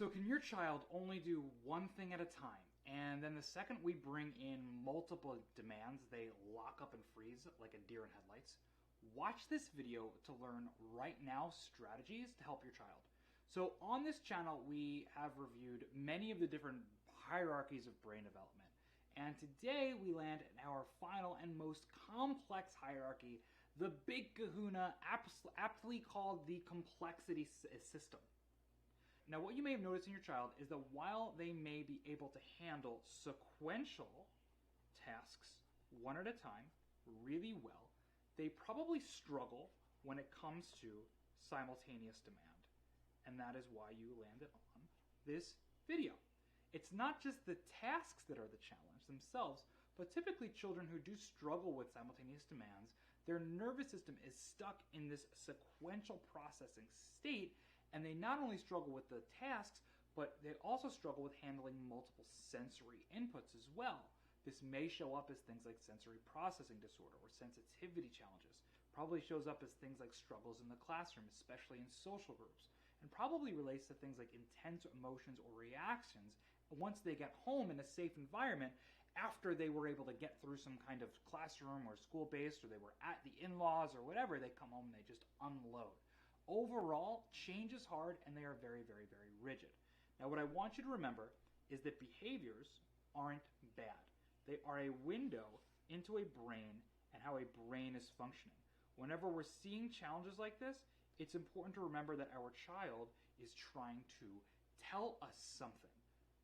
So can your child only do one thing at a time? And then the second we bring in multiple demands, they lock up and freeze like a deer in headlights? Watch this video to learn right now strategies to help your child. So on this channel, we have reviewed many of the different hierarchies of brain development. And today we land in our final and most complex hierarchy, the big kahuna, aptly called the complexity system. Now, what you may have noticed in your child is that while they may be able to handle sequential tasks one at a time really well, they probably struggle when it comes to simultaneous demand. And that is why you landed on this video. It's not just the tasks that are the challenge themselves, but typically children who do struggle with simultaneous demands, their nervous system is stuck in this sequential processing state, and they not only struggle with the tasks, but they also struggle with handling multiple sensory inputs as well. This may show up as things like sensory processing disorder or sensitivity challenges. Probably shows up as things like struggles in the classroom, especially in social groups, and probably relates to things like intense emotions or reactions once they get home in a safe environment after they were able to get through some kind of classroom or school-based, or they were at the in-laws or whatever. They come home and they just unload. Overall, change is hard and they are very, very, very rigid. Now, what I want you to remember is that behaviors aren't bad. They are a window into a brain and how a brain is functioning. Whenever we're seeing challenges like this, it's important to remember that our child is trying to tell us something,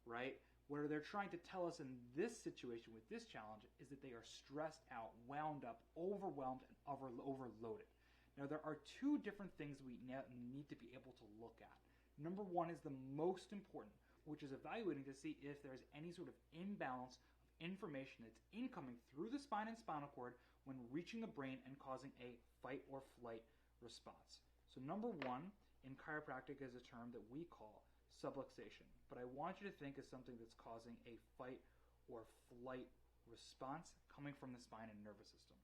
right? What they're trying to tell us in this situation with this challenge is that they are stressed out, wound up, overwhelmed, and overloaded. Now, there are two different things we need to be able to look at. Number one is the most important, which is evaluating to see if there's any sort of imbalance of information that's incoming through the spine and spinal cord when reaching the brain and causing a fight or flight response. So number one in chiropractic is a term that we call subluxation, but I want you to think of something that's causing a fight or flight response coming from the spine and nervous system.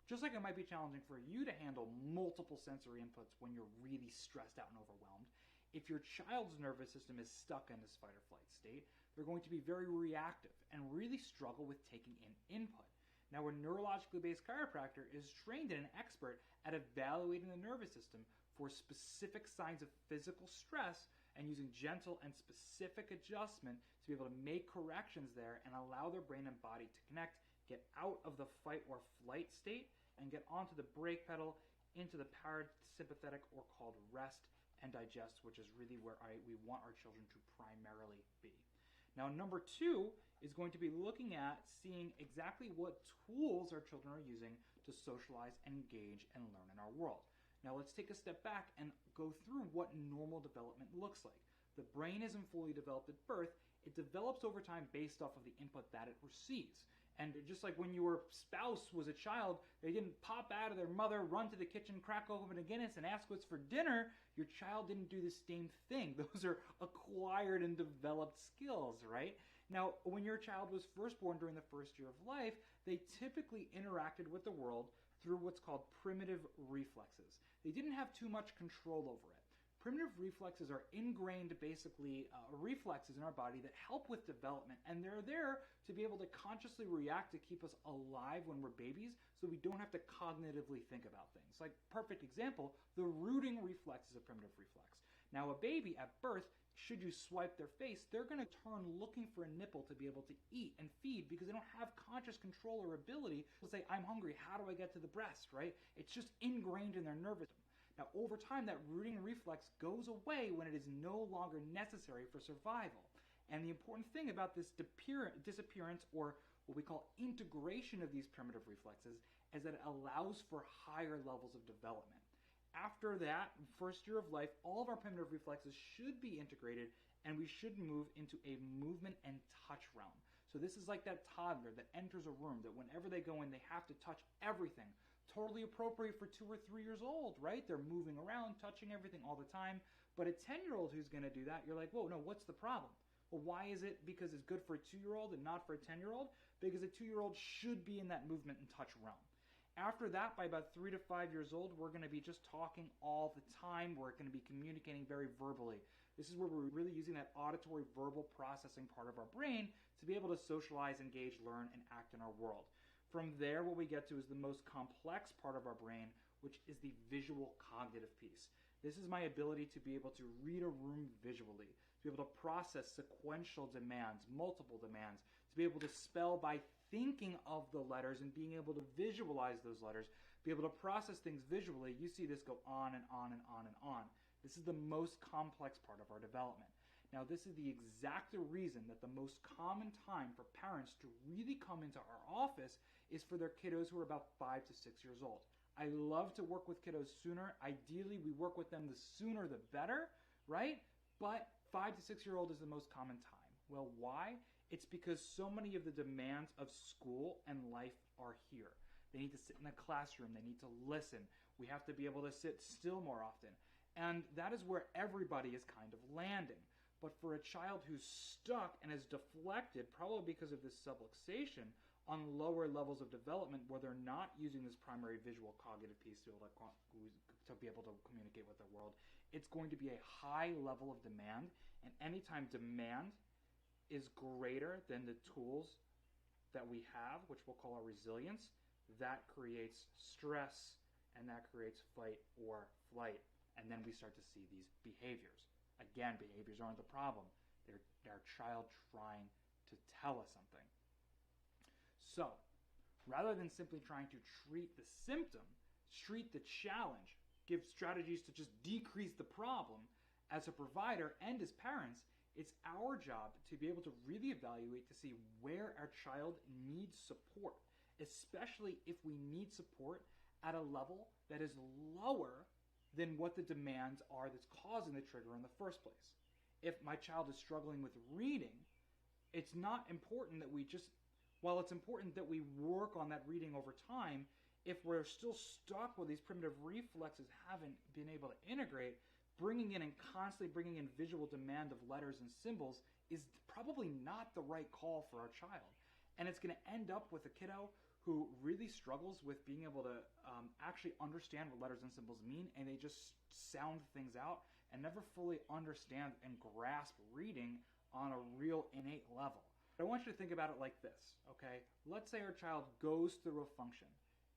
Just like it might be challenging for you to handle multiple sensory inputs when you're really stressed out and overwhelmed, if your child's nervous system is stuck in this fight or flight state, they're going to be very reactive and really struggle with taking in input. Now, a neurologically based chiropractor is trained and an expert at evaluating the nervous system for specific signs of physical stress and using gentle and specific adjustment to be able to make corrections there and allow their brain and body to connect, get out of the fight or flight state, and get onto the brake pedal into the parasympathetic, or called rest and digest, which is really where we want our children to primarily be. Now, number two is going to be looking at seeing exactly what tools our children are using to socialize, engage, and learn in our world. Now, let's take a step back and go through what normal development looks like. The brain isn't fully developed at birth. It develops over time based off of the input that it receives. And just like when your spouse was a child, they didn't pop out of their mother, run to the kitchen, crack open a Guinness, and ask what's for dinner. Your child didn't do the same thing. Those are acquired and developed skills, right? Now, when your child was first born during the first year of life, they typically interacted with the world through what's called primitive reflexes. They didn't have too much control over it. Primitive reflexes are ingrained, basically, reflexes in our body that help with development, and they're there to be able to consciously react to keep us alive when we're babies, so we don't have to cognitively think about things. Like, perfect example, the rooting reflex is a primitive reflex. Now, a baby at birth, should you swipe their face, they're going to turn looking for a nipple to be able to eat and feed because they don't have conscious control or ability to say, I'm hungry, how do I get to the breast, right? It's just ingrained in their nervous system. Now, over time, that rooting reflex goes away when it is no longer necessary for survival. And the important thing about this disappearance, or what we call integration of these primitive reflexes, is that it allows for higher levels of development. After that first year of life, all of our primitive reflexes should be integrated, and we should move into a movement and touch realm. So this is like that toddler that enters a room that whenever they go in, they have to touch everything. Totally appropriate for 2 or 3 years old, right? They're moving around, touching everything all the time. But a 10-year-old who's going to do that, you're like, whoa, no, what's the problem? Well, why is it because it's good for a 2-year-old and not for a 10-year-old? Because a 2-year-old should be in that movement and touch realm. After that, by about 3 to 5 years old, we're going to be just talking all the time. We're going to be communicating very verbally. This is where we're really using that auditory verbal processing part of our brain to be able to socialize, engage, learn, and act in our world. From there, what we get to is the most complex part of our brain, which is the visual cognitive piece. This is my ability to be able to read a room visually, to be able to process sequential demands, multiple demands, to be able to spell by thinking of the letters and being able to visualize those letters, be able to process things visually. You see this go on and on and on and on. This is the most complex part of our development. Now, this is the exact reason that the most common time for parents to really come into our office is for their kiddos who are about 5 to 6 years old. I love to work with kiddos sooner. Ideally, we work with them the sooner the better, right? But 5 to 6 year old is the most common time. Well, why? It's because so many of the demands of school and life are here. They need to sit in a classroom. They need to listen. We have to be able to sit still more often. And that is where everybody is kind of landing. But for a child who's stuck and is deflected, probably because of this subluxation, on lower levels of development where they're not using this primary visual cognitive piece to be able to communicate with the world, it's going to be a high level of demand. And anytime demand is greater than the tools that we have, which we'll call our resilience, that creates stress and that creates fight or flight. And then we start to see these behaviors. Again, behaviors aren't the problem. They're our child trying to tell us something. So, rather than simply trying to treat the symptom, treat the challenge, give strategies to just decrease the problem, as a provider and as parents, it's our job to be able to really evaluate to see where our child needs support, especially if we need support at a level that is lower than what the demands are that's causing the trigger in the first place. If my child is struggling with reading, it's not important that we just, while it's important that we work on that reading over time, if we're still stuck with these primitive reflexes haven't been able to integrate, bringing in and constantly bringing in visual demand of letters and symbols is probably not the right call for our child. And it's going to end up with a kiddo who really struggles with being able to actually understand what letters and symbols mean, and they just sound things out and never fully understand and grasp reading on a real innate level. But I want you to think about it like this, okay? Let's say our child goes through a function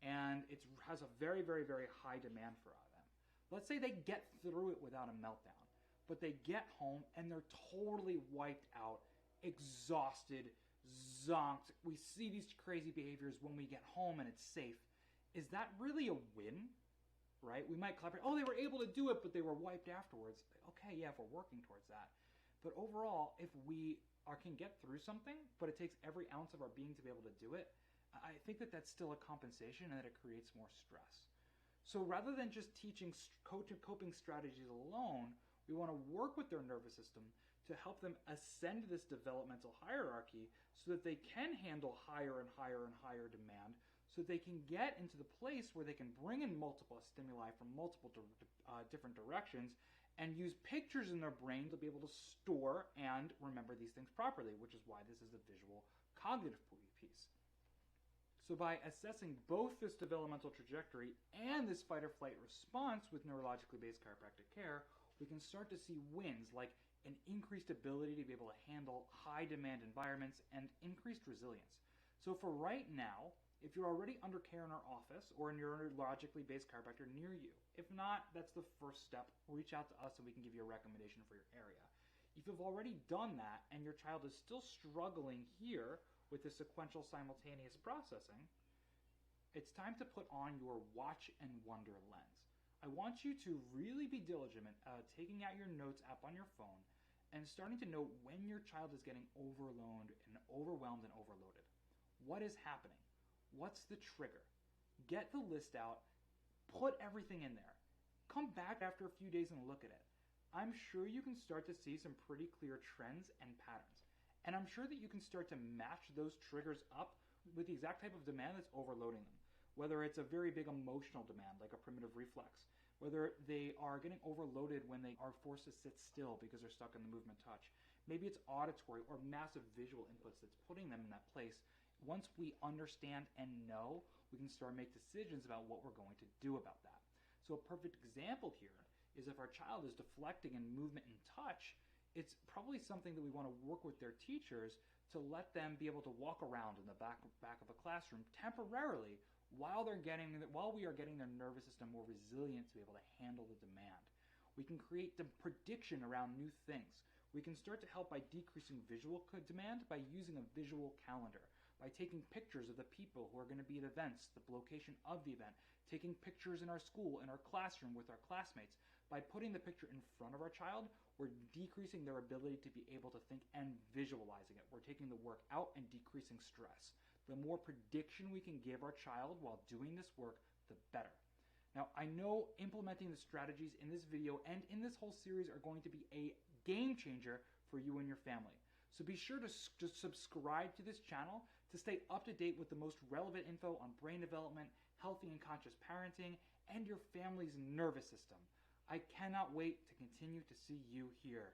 and it has a very, very, very high demand for them. Let's say they get through it without a meltdown, but they get home and they're totally wiped out, exhausted, zonked. We see these crazy behaviors when we get home and it's safe. Is that really a win? Right? We might clap, oh, they were able to do it, but they were wiped afterwards. Okay, yeah, if we're working towards that. But overall, if we can get through something, but it takes every ounce of our being to be able to do it, I think that that's still a compensation and that it creates more stress. So rather than just teaching coping strategies alone, we want to work with their nervous system to help them ascend this developmental hierarchy so that they can handle higher and higher and higher demand, so they can get into the place where they can bring in multiple stimuli from multiple different directions and use pictures in their brain to be able to store and remember these things properly, which is why this is a visual cognitive piece. So by assessing both this developmental trajectory and this fight or flight response with neurologically based chiropractic care, we can start to see wins like an increased ability to be able to handle high demand environments and increased resilience. So for right now, if you're already under care in our office or a neurologically based chiropractor near you, if not, that's the first step. Reach out to us and we can give you a recommendation for your area. If you've already done that and your child is still struggling here with the sequential simultaneous processing, it's time to put on your watch and wonder lens. I want you to really be diligent taking out your notes app on your phone and starting to know when your child is getting overwhelmed and overloaded. What is happening? What's the trigger? Get the list out, put everything in there. Come back after a few days and look at it. I'm sure you can start to see some pretty clear trends and patterns. And I'm sure that you can start to match those triggers up with the exact type of demand that's overloading them. Whether it's a very big emotional demand, like a primitive reflex, whether they are getting overloaded when they are forced to sit still because they're stuck in the movement touch. Maybe it's auditory or massive visual inputs that's putting them in that place. Once we understand and know, we can start to make decisions about what we're going to do about that. So a perfect example here is if our child is deflecting in movement and touch, it's probably something that we want to work with their teachers to let them be able to walk around in the back of a classroom temporarily while we are getting their nervous system more resilient to be able to handle the demand. We can create the prediction around new things. We can start to help by decreasing visual demand by using a visual calendar, by taking pictures of the people who are going to be at events, the location of the event, taking pictures in our school, in our classroom with our classmates. By putting the picture in front of our child, we're decreasing their ability to be able to think and visualizing it. We're taking the work out and decreasing stress. The more prediction we can give our child while doing this work, the better. Now, I know implementing the strategies in this video and in this whole series are going to be a game changer for you and your family. So be sure to subscribe to this channel to stay up to date with the most relevant info on brain development, healthy and conscious parenting, and your family's nervous system. I cannot wait to continue to see you here.